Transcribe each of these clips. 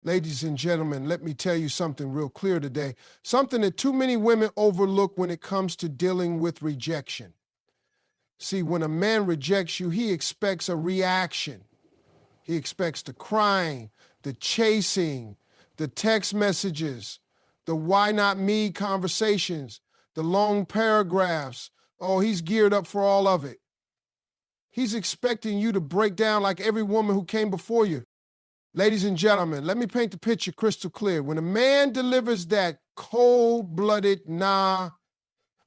Ladies and gentlemen, let me tell you something real clear today, something that too many women overlook when it comes to dealing with rejection. See, when a man rejects you, he expects a reaction. He expects the crying, the chasing, the text messages, the why not me conversations, the long paragraphs. Oh, he's geared up for all of it. He's expecting you to break down like every woman who came before you. Ladies and gentlemen, let me paint the picture crystal clear. When a man delivers that cold-blooded, nah,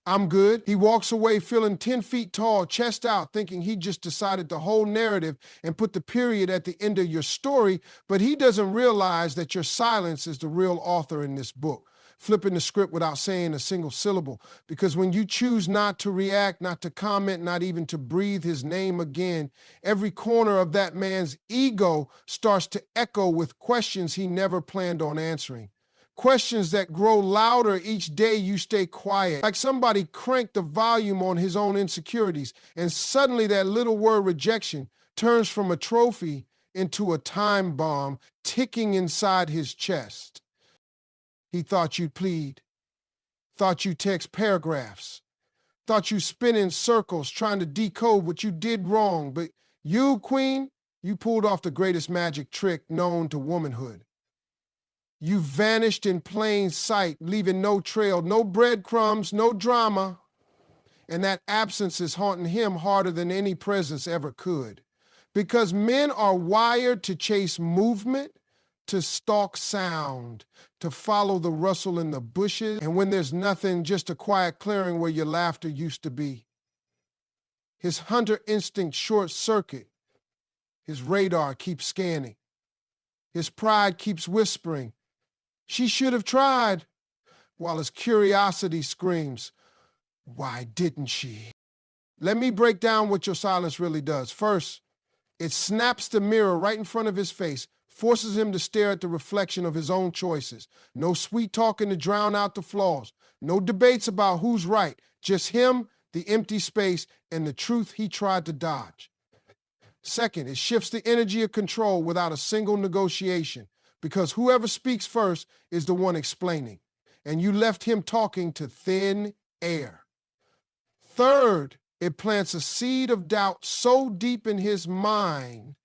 I'm good, he walks away feeling 10 feet tall, chest out, thinking he just decided the whole narrative and put the period at the end of your story, but he doesn't realize that your silence is the real author in this book, flipping the script without saying a single syllable. Because when you choose not to react, not to comment, not even to breathe his name again, every corner of that man's ego starts to echo with questions he never planned on answering. Questions that grow louder each day you stay quiet. Like somebody cranked the volume on his own insecurities, and suddenly that little word rejection turns from a trophy into a time bomb ticking inside his chest. He thought you'd plead, thought you'd text paragraphs, thought you'd spin in circles trying to decode what you did wrong, but you, queen, you pulled off the greatest magic trick known to womanhood. You vanished in plain sight, leaving no trail, no breadcrumbs, no drama. And that absence is haunting him harder than any presence ever could. Because men are wired to chase movement, to stalk sound, to follow the rustle in the bushes, and when there's nothing, just a quiet clearing where your laughter used to be. His hunter instinct short circuit. His radar keeps scanning. His pride keeps whispering, she should have tried, while his curiosity screams, why didn't she? Let me break down what your silence really does. First, it snaps the mirror right in front of his face, forces him to stare at the reflection of his own choices. No sweet talking to drown out the flaws. No debates about who's right. Just him, the empty space, and the truth he tried to dodge. Second, it shifts the energy of control without a single negotiation, because whoever speaks first is the one explaining, and you left him talking to thin air. Third, it plants a seed of doubt so deep in his mind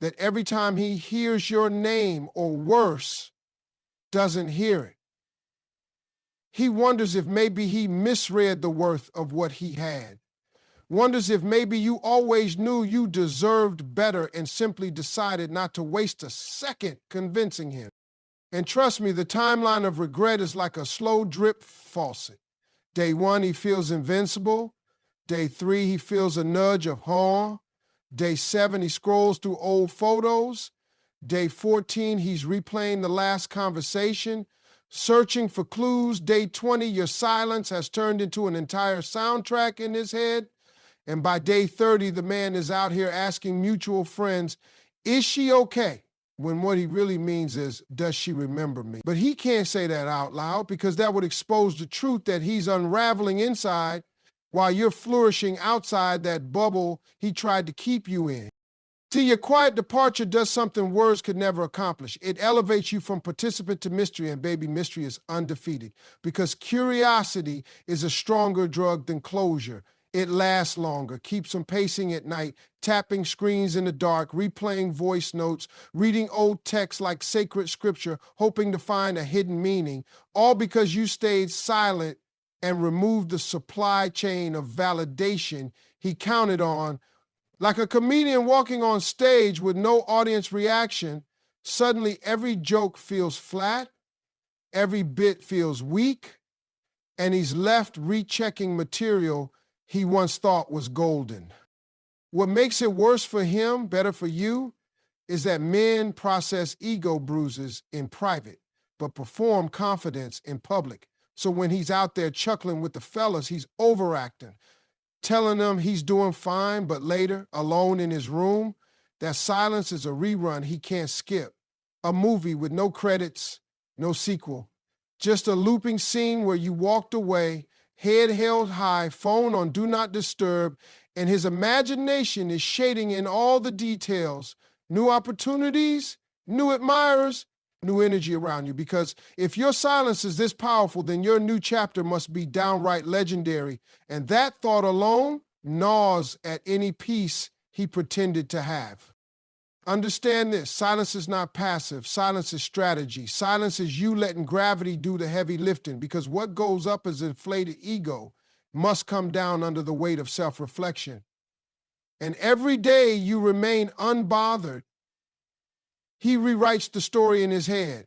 that every time he hears your name, or worse, doesn't hear it, he wonders if maybe he misread the worth of what he had. Wonders if maybe you always knew you deserved better and simply decided not to waste a second convincing him. And trust me, the timeline of regret is like a slow drip faucet. Day 1, he feels invincible. Day 3, he feels a nudge of harm. Day 7, he scrolls through old photos. Day 14, he's replaying the last conversation, searching for clues. Day 20, your silence has turned into an entire soundtrack in his head. And by day 30, the man is out here asking mutual friends, is she okay? When what he really means is, does she remember me? But he can't say that out loud because that would expose the truth that he's unraveling inside while you're flourishing outside that bubble he tried to keep you in. See, your quiet departure does something words could never accomplish. It elevates you from participant to mystery, and baby, mystery is undefeated because curiosity is a stronger drug than closure. It lasts longer, keeps them pacing at night, tapping screens in the dark, replaying voice notes, reading old texts like sacred scripture, hoping to find a hidden meaning, all because you stayed silent and removed the supply chain of validation he counted on. Like a comedian walking on stage with no audience reaction, suddenly every joke feels flat, every bit feels weak, and he's left rechecking material he once thought was golden. What makes it worse for him, better for you, is that men process ego bruises in private, but perform confidence in public. So when he's out there chuckling with the fellas, he's overacting, telling them he's doing fine, but later, alone in his room, that silence is a rerun he can't skip. A movie with no credits, no sequel. Just a looping scene where you walked away, head held high, phone on Do Not Disturb, and his imagination is shading in all the details. New opportunities, new admirers, new energy around you, because if your silence is this powerful, then your new chapter must be downright legendary. And that thought alone gnaws at any peace he pretended to have. Understand this: silence is not passive. Silence is strategy. Silence is you letting gravity do the heavy lifting, because what goes up as inflated ego must come down under the weight of self-reflection. And every day you remain unbothered, he rewrites the story in his head.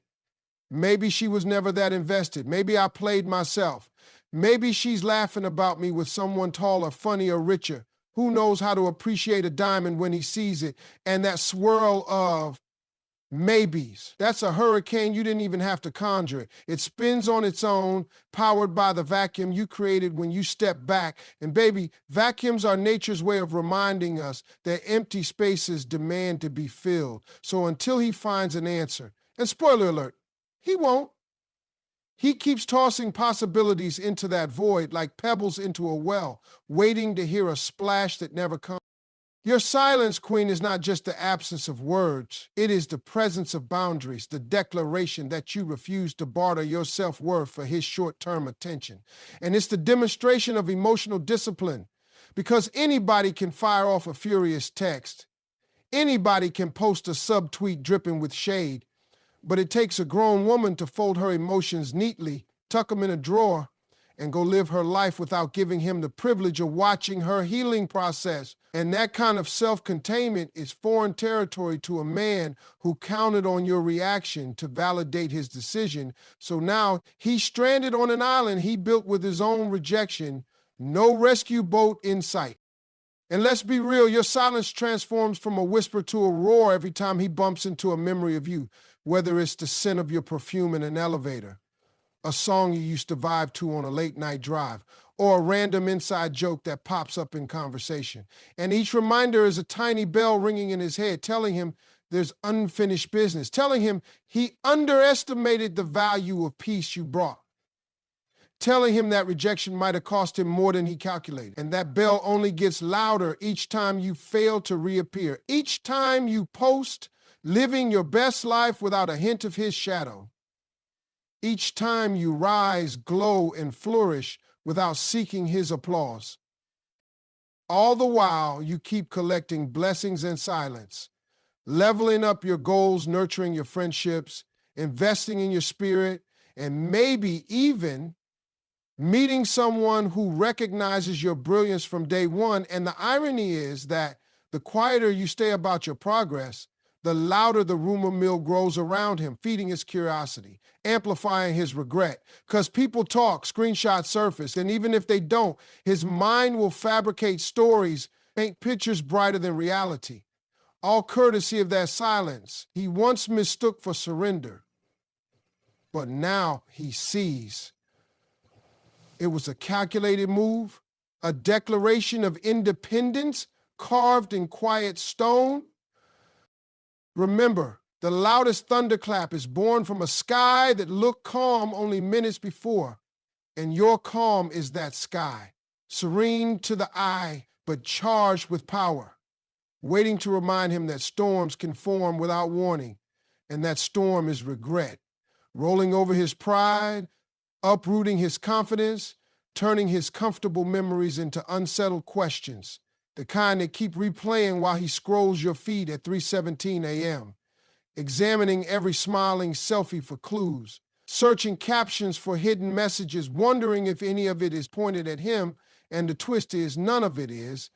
Maybe she was never that invested. Maybe I played myself. Maybe she's laughing about me with someone taller, funnier, richer. Who knows how to appreciate a diamond when he sees it? And that swirl of maybes, that's a hurricane you didn't even have to conjure it. It spins on its own, powered by the vacuum you created when you step back. And baby, vacuums are nature's way of reminding us that empty spaces demand to be filled. So until he finds an answer, and spoiler alert, he won't. He keeps tossing possibilities into that void like pebbles into a well, waiting to hear a splash that never comes. Your silence, queen, is not just the absence of words. It is the presence of boundaries, the declaration that you refuse to barter your self-worth for his short-term attention. And it's the demonstration of emotional discipline, because anybody can fire off a furious text. Anybody can post a subtweet dripping with shade. But it takes a grown woman to fold her emotions neatly, tuck them in a drawer, and go live her life without giving him the privilege of watching her healing process. And that kind of self-containment is foreign territory to a man who counted on your reaction to validate his decision. So now he's stranded on an island he built with his own rejection, no rescue boat in sight. And let's be real, your silence transforms from a whisper to a roar every time he bumps into a memory of you, whether it's the scent of your perfume in an elevator, a song you used to vibe to on a late-night drive, or a random inside joke that pops up in conversation. And each reminder is a tiny bell ringing in his head, telling him there's unfinished business, telling him he underestimated the value of peace you brought, telling him that rejection might have cost him more than he calculated. And that bell only gets louder each time you fail to reappear, each time you post living your best life without a hint of his shadow, each time you rise, glow, and flourish without seeking his applause. All the while, you keep collecting blessings in silence, leveling up your goals, nurturing your friendships, investing in your spirit, and maybe even meeting someone who recognizes your brilliance from day one. And the irony is that the quieter you stay about your progress, the louder the rumor mill grows around him, feeding his curiosity, amplifying his regret. Because people talk, screenshots surface, and even if they don't, his mind will fabricate stories, paint pictures brighter than reality, all courtesy of that silence he once mistook for surrender. But now he sees. It was a calculated move, a declaration of independence carved in quiet stone. Remember, the loudest thunderclap is born from a sky that looked calm only minutes before. And your calm is that sky, serene to the eye, but charged with power, waiting to remind him that storms can form without warning. And that storm is regret, rolling over his pride, uprooting his confidence, turning his comfortable memories into unsettled questions, the kind that keep replaying while he scrolls your feed at 3:17 a.m., examining every smiling selfie for clues, searching captions for hidden messages, wondering if any of it is pointed at him. And the twist is none of it is,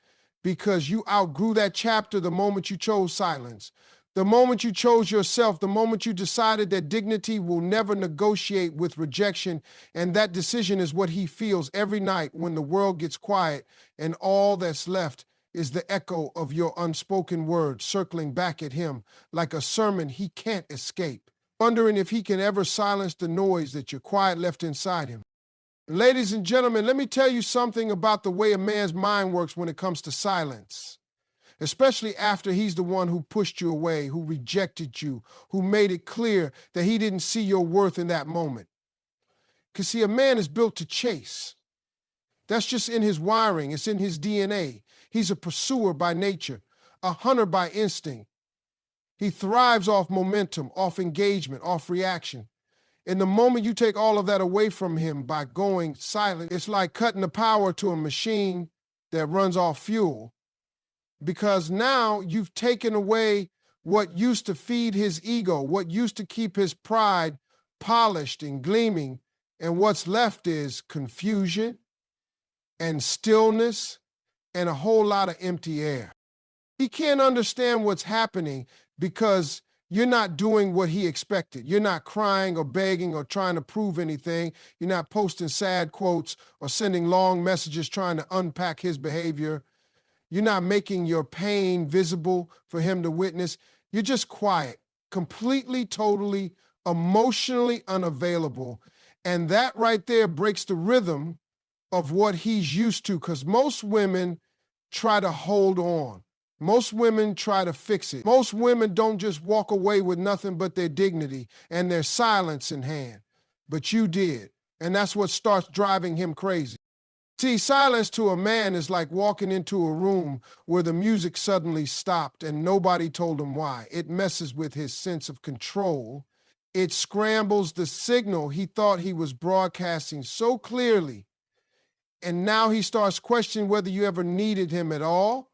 because you outgrew that chapter the moment you chose silence, the moment you chose yourself, the moment you decided that dignity will never negotiate with rejection. And that decision is what he feels every night when the world gets quiet and all that's left is the echo of your unspoken words circling back at him like a sermon he can't escape, wondering if he can ever silence the noise that your quiet left inside him. Ladies and gentlemen, let me tell you something about the way a man's mind works when it comes to silence, especially after he's the one who pushed you away, who rejected you, who made it clear that he didn't see your worth in that moment. Because see, a man is built to chase. That's just in his wiring. It's in his DNA. He's a pursuer by nature, a hunter by instinct. He thrives off momentum, off engagement, off reaction. In the moment you take all of that away from him by going silent, it's like cutting the power to a machine that runs off fuel. Because now you've taken away what used to feed his ego, what used to keep his pride polished and gleaming, and what's left is confusion and stillness and a whole lot of empty air. He can't understand what's happening because you're not doing what he expected. You're not crying or begging or trying to prove anything. You're not posting sad quotes or sending long messages trying to unpack his behavior. You're not making your pain visible for him to witness. You're just quiet, completely, totally, emotionally unavailable. And that right there breaks the rhythm of what he's used to, because most women try to hold on. Most women try to fix it. Most women don't just walk away with nothing but their dignity and their silence in hand. But you did. And that's what starts driving him crazy. See, silence to a man is like walking into a room where the music suddenly stopped and nobody told him why. It messes with his sense of control. It scrambles the signal he thought he was broadcasting so clearly. And now he starts questioning whether you ever needed him at all.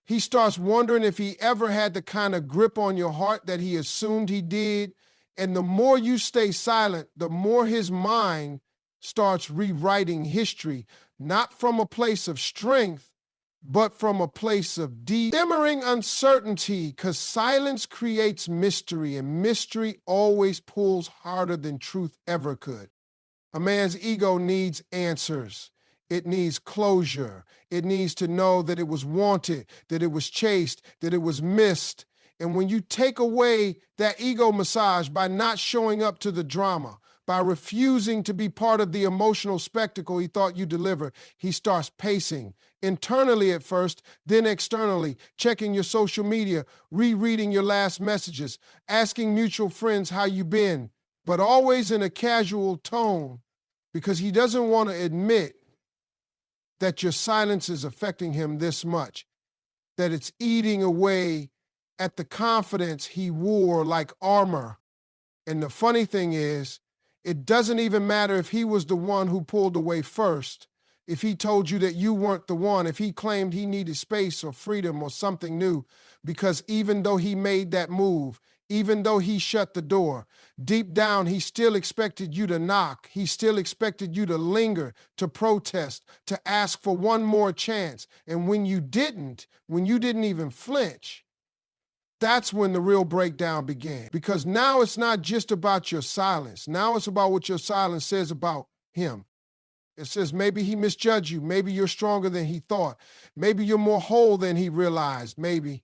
He starts wondering if he ever had the kind of grip on your heart that he assumed he did. And the more you stay silent, the more his mind starts rewriting history, not from a place of strength, but from a place of deep, simmering uncertainty, because silence creates mystery, and mystery always pulls harder than truth ever could. A man's ego needs answers. It needs closure. It needs to know that it was wanted, that it was chased, that it was missed. And when you take away that ego massage by not showing up to the drama, by refusing to be part of the emotional spectacle he thought you delivered, he starts pacing, internally at first, then externally, checking your social media, rereading your last messages, asking mutual friends how you been, but always in a casual tone, because he doesn't want to admit that your silence is affecting him this much, that it's eating away at the confidence he wore like armor. And the funny thing is, it doesn't even matter if he was the one who pulled away first, if he told you that you weren't the one, if he claimed he needed space or freedom or something new, because even though he made that move, even though he shut the door, deep down he still expected you to knock. He still expected you to linger, to protest, to ask for one more chance. And when you didn't even flinch, that's when the real breakdown began. Because now it's not just about your silence. Now it's about what your silence says about him. It says maybe he misjudged you. Maybe you're stronger than he thought. Maybe you're more whole than he realized. Maybe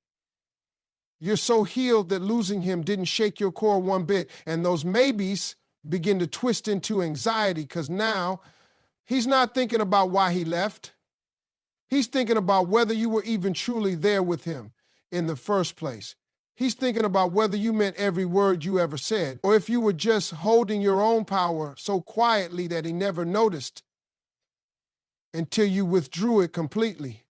you're so healed that losing him didn't shake your core one bit. And those maybes begin to twist into anxiety, because now he's not thinking about why he left. He's thinking about whether you were even truly there with him in the first place. He's thinking about whether you meant every word you ever said, or if you were just holding your own power so quietly that he never noticed until you withdrew it completely.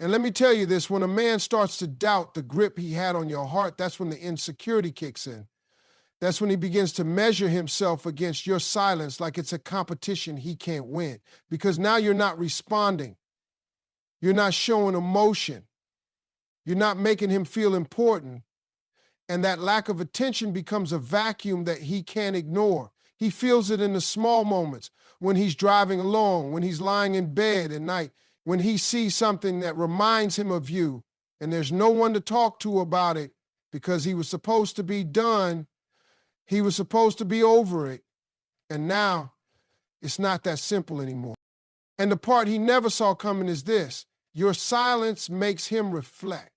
And let me tell you this, when a man starts to doubt the grip he had on your heart, that's when the insecurity kicks in. That's when he begins to measure himself against your silence like it's a competition he can't win. Because now you're not responding. You're not showing emotion. You're not making him feel important. And that lack of attention becomes a vacuum that he can't ignore. He feels it in the small moments, when he's driving alone, when he's lying in bed at night, when he sees something that reminds him of you, and there's no one to talk to about it because he was supposed to be done. He was supposed to be over it. And now it's not that simple anymore. And the part he never saw coming is this: your silence makes him reflect,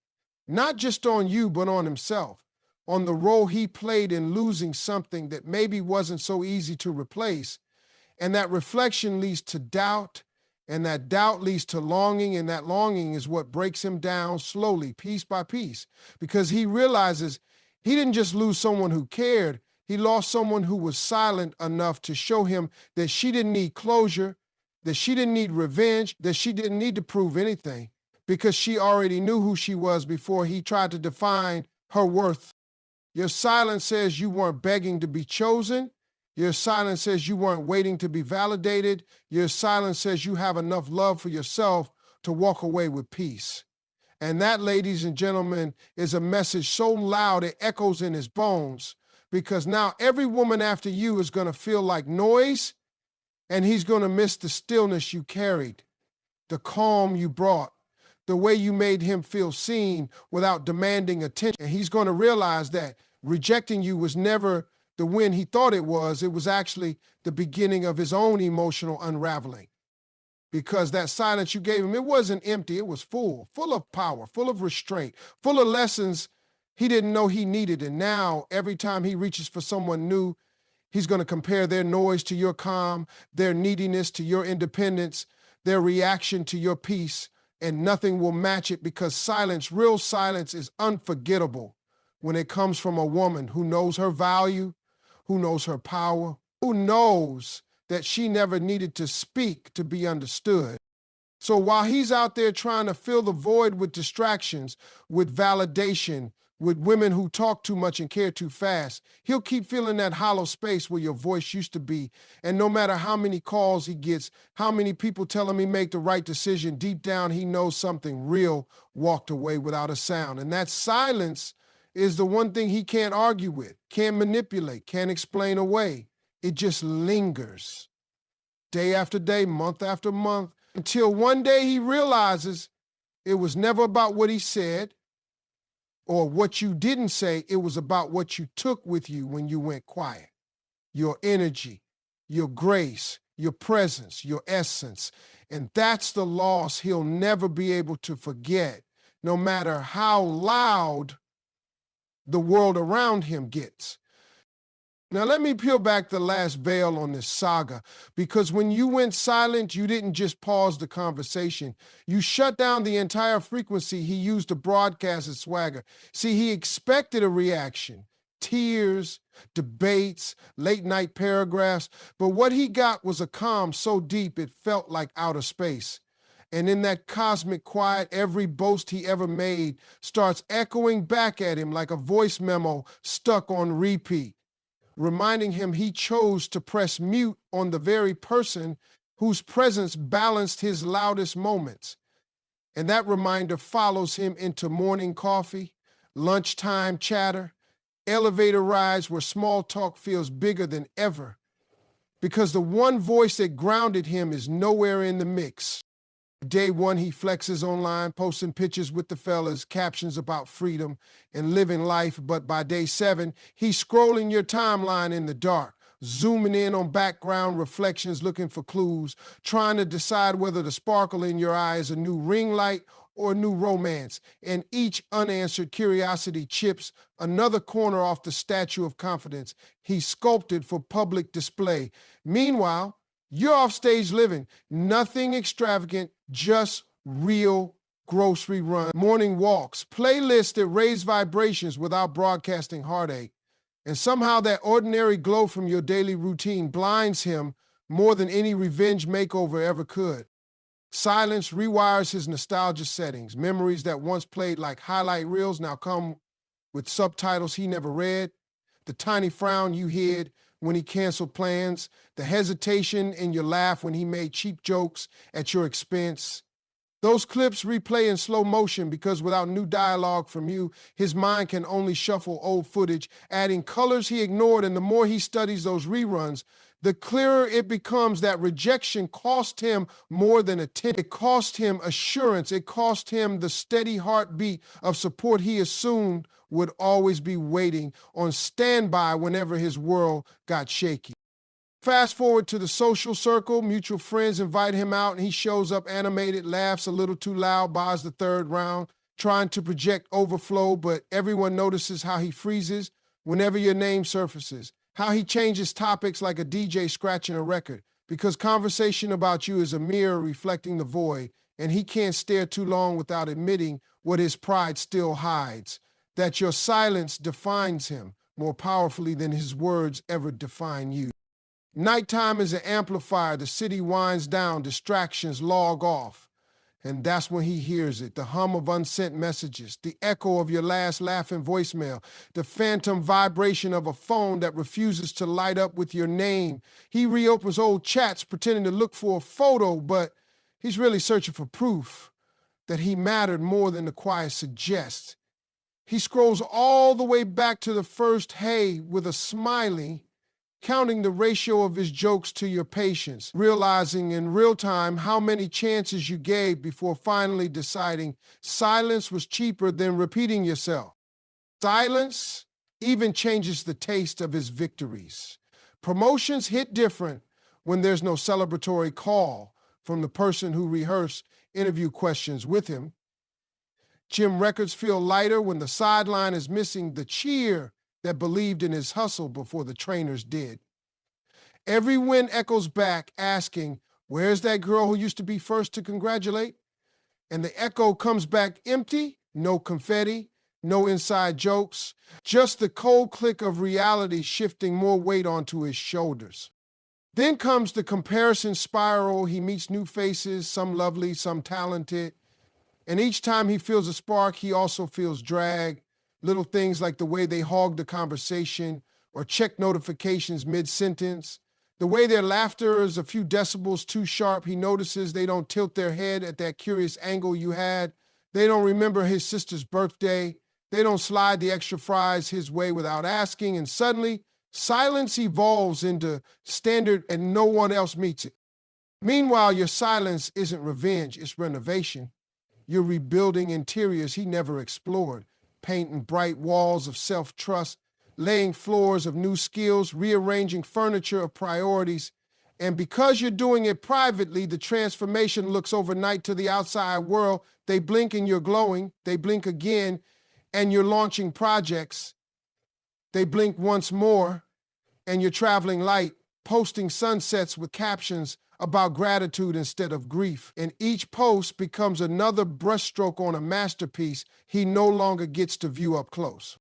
not just on you, but on himself, on the role he played in losing something that maybe wasn't so easy to replace. And that reflection leads to doubt, and that doubt leads to longing, and that longing is what breaks him down slowly, piece by piece, because he realizes he didn't just lose someone who cared, he lost someone who was silent enough to show him that she didn't need closure, that she didn't need revenge, that she didn't need to prove anything, because she already knew who she was before he tried to define her worth. Your silence says you weren't begging to be chosen. Your silence says you weren't waiting to be validated. Your silence says you have enough love for yourself to walk away with peace. And that, ladies and gentlemen, is a message so loud it echoes in his bones, because now every woman after you is going to feel like noise, and he's going to miss the stillness you carried, the calm you brought, the way you made him feel seen without demanding attention. And he's going to realize that rejecting you was never the win he thought it was. It was actually the beginning of his own emotional unraveling. Because that silence you gave him, it wasn't empty, it was full of power, full of restraint, full of lessons he didn't know he needed. And now, every time he reaches for someone new, he's going to compare their noise to your calm, their neediness to your independence, their reaction to your peace, and nothing will match it, because silence, real silence, is unforgettable when it comes from a woman who knows her value, who knows her power, who knows that she never needed to speak to be understood. So while he's out there trying to fill the void with distractions, with validation, with women who talk too much and care too fast, he'll keep filling that hollow space where your voice used to be. And no matter how many calls he gets, how many people tell him he made the right decision, deep down he knows something real walked away without a sound. And that silence is the one thing he can't argue with, can't manipulate, can't explain away. It just lingers day after day, month after month, until one day he realizes it was never about what he said or what you didn't say. It was about what you took with you when you went quiet. Your energy, your grace, your presence, your essence. And that's the loss he'll never be able to forget, no matter how loud the world around him gets. Now, let me peel back the last veil on this saga, because when you went silent, you didn't just pause the conversation. You shut down the entire frequency he used to broadcast his swagger. See, he expected a reaction, tears, debates, late-night paragraphs, but what he got was a calm so deep it felt like outer space. And in that cosmic quiet, every boast he ever made starts echoing back at him like a voice memo stuck on repeat, reminding him he chose to press mute on the very person whose presence balanced his loudest moments. And that reminder follows him into morning coffee, lunchtime chatter, elevator rides where small talk feels bigger than ever, because the one voice that grounded him is nowhere in the mix. Day one, he flexes online, posting pictures with the fellas, captions about freedom and living life. But by day 7, he's scrolling your timeline in the dark, zooming in on background reflections, looking for clues, trying to decide whether the sparkle in your eye is a new ring light or a new romance. And each unanswered curiosity chips another corner off the statue of confidence he sculpted for public display. Meanwhile, you're off stage living, nothing extravagant, just real grocery run, morning walks, playlists that raise vibrations without broadcasting heartache. And somehow that ordinary glow from your daily routine blinds him more than any revenge makeover ever could. Silence rewires his nostalgia settings. Memories that once played like highlight reels now come with subtitles he never read. The tiny frown you hid when he canceled plans, the hesitation in your laugh when he made cheap jokes at your expense. Those clips replay in slow motion because without new dialogue from you, his mind can only shuffle old footage, adding colors he ignored. And the more he studies those reruns, the clearer it becomes that rejection cost him more than attention. It cost him assurance. It cost him the steady heartbeat of support he assumed would always be waiting on standby whenever his world got shaky. Fast forward to the social circle, mutual friends invite him out and he shows up animated, laughs a little too loud, buys the third round, trying to project overflow, but everyone notices how he freezes whenever your name surfaces, how he changes topics like a DJ scratching a record, because conversation about you is a mirror reflecting the void, and he can't stare too long without admitting what his pride still hides, that your silence defines him more powerfully than his words ever define you. Nighttime is an amplifier. The city winds down, distractions log off. And that's when he hears it, the hum of unsent messages, the echo of your last laughing voicemail, the phantom vibration of a phone that refuses to light up with your name. He reopens old chats pretending to look for a photo, but he's really searching for proof that he mattered more than the quiet suggests. He scrolls all the way back to the first hey with a smiley, counting the ratio of his jokes to your patience, realizing in real time how many chances you gave before finally deciding silence was cheaper than repeating yourself. Silence even changes the taste of his victories. Promotions hit different when there's no celebratory call from the person who rehearsed interview questions with him. Gym records feel lighter when the sideline is missing the cheer that believed in his hustle before the trainers did. Every win echoes back asking, where's that girl who used to be first to congratulate? And the echo comes back empty, no confetti, no inside jokes, just the cold click of reality shifting more weight onto his shoulders. Then comes the comparison spiral. He meets new faces, some lovely, some talented. And each time he feels a spark, he also feels drag. Little things like the way they hog the conversation or check notifications mid-sentence. The way their laughter is a few decibels too sharp. He notices they don't tilt their head at that curious angle you had. They don't remember his sister's birthday. They don't slide the extra fries his way without asking. And suddenly, silence evolves into standard and no one else meets it. Meanwhile, your silence isn't revenge, it's renovation. You're rebuilding interiors he never explored, painting bright walls of self-trust, laying floors of new skills, rearranging furniture of priorities. And because you're doing it privately, the transformation looks overnight to the outside world. They blink and you're glowing. They blink again and you're launching projects. They blink once more and you're traveling light, posting sunsets with captions about gratitude instead of grief. And each post becomes another brushstroke on a masterpiece he no longer gets to view up close.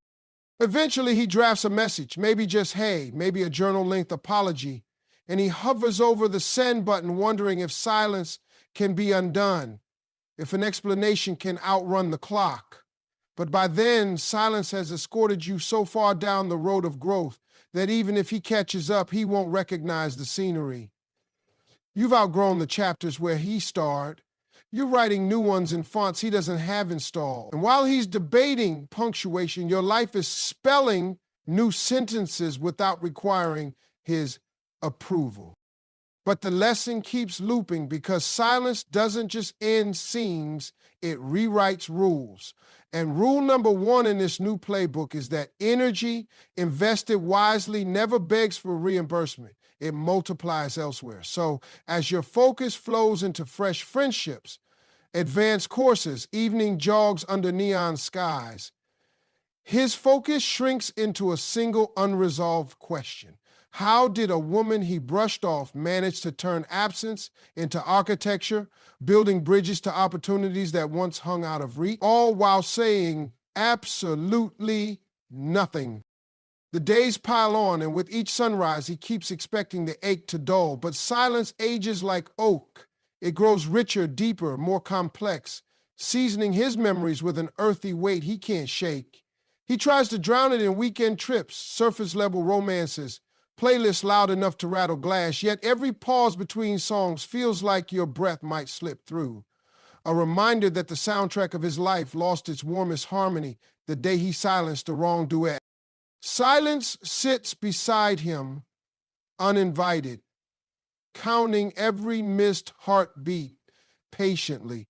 Eventually, he drafts a message, maybe just hey, maybe a journal-length apology, and he hovers over the send button wondering if silence can be undone, if an explanation can outrun the clock. But by then, silence has escorted you so far down the road of growth that even if he catches up, he won't recognize the scenery. You've outgrown the chapters where he starred. You're writing new ones in fonts he doesn't have installed. And while he's debating punctuation, your life is spelling new sentences without requiring his approval. But the lesson keeps looping because silence doesn't just end scenes, it rewrites rules. And rule number 1 in this new playbook is that energy invested wisely never begs for reimbursement. It multiplies elsewhere. So as your focus flows into fresh friendships, advanced courses, evening jogs under neon skies, his focus shrinks into a single unresolved question. How did a woman he brushed off manage to turn absence into architecture, building bridges to opportunities that once hung out of reach, all while saying absolutely nothing? The days pile on, and with each sunrise, he keeps expecting the ache to dull. But silence ages like oak. It grows richer, deeper, more complex, seasoning his memories with an earthy weight he can't shake. He tries to drown it in weekend trips, surface-level romances, playlists loud enough to rattle glass, yet every pause between songs feels like your breath might slip through. A reminder that the soundtrack of his life lost its warmest harmony the day he silenced the wrong duet. Silence sits beside him, uninvited, counting every missed heartbeat patiently.